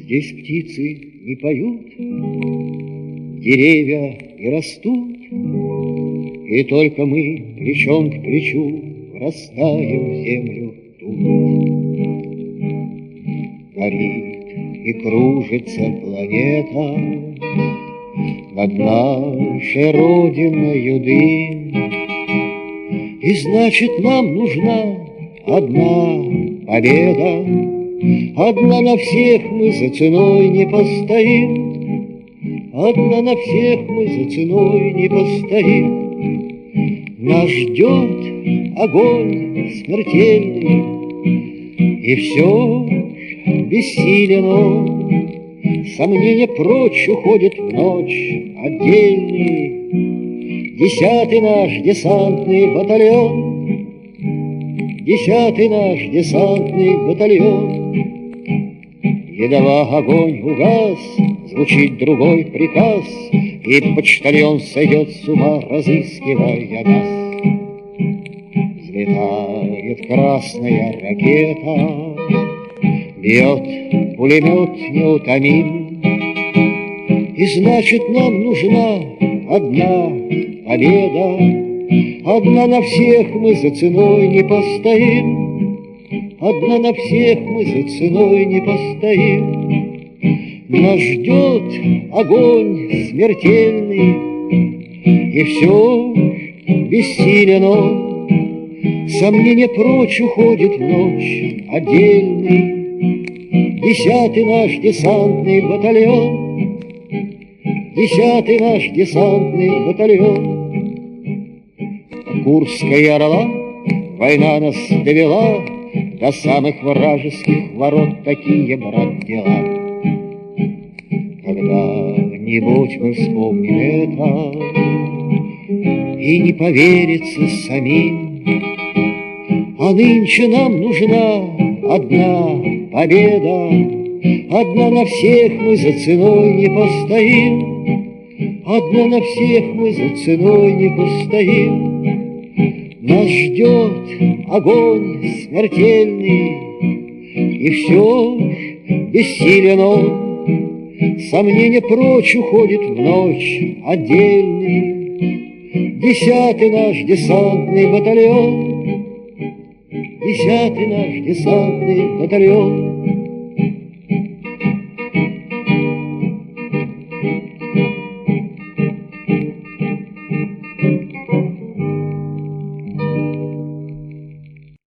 Здесь птицы не поют, деревья не растут, и только мы плечом к плечу растаем в землю тут. Горит и кружится планета над нашей родиною дым, и значит нам нужна одна победа. Одна на всех мы за ценой не постоим, одна на всех мы за ценой не постоим. Нас ждет огонь смертельный, и все бессилен он. Сомнения прочь уходят в ночь отдельный. 10-й наш десантный батальон, 10-й наш десантный батальон. Едва огонь угас, звучит другой приказ, и почтальон сойдет с ума, разыскивая нас. Взлетает красная ракета, бьет пулемет неутомим, и значит нам нужна одна победа. Одна на всех мы за ценой не постоим, одна на всех мы за ценой не постоим. Нас ждет огонь смертельный, и все бессилен он. Сомнения прочь уходит в ночь отдельный. 10-й наш десантный батальон, 10-й наш десантный батальон. Курская орла, война нас довела до самых вражеских ворот, такие, брат, дела. Когда-нибудь мы вспомним это, и не поверится самим, а нынче нам нужна одна победа. Одна на всех мы за ценой не постоим, одна на всех мы за ценой не постоим. Нас ждет огонь смертельный, и все бессилен он. Сомнения прочь уходит в ночь отдельный. 10-й наш десантный батальон, 10-й наш десантный батальон.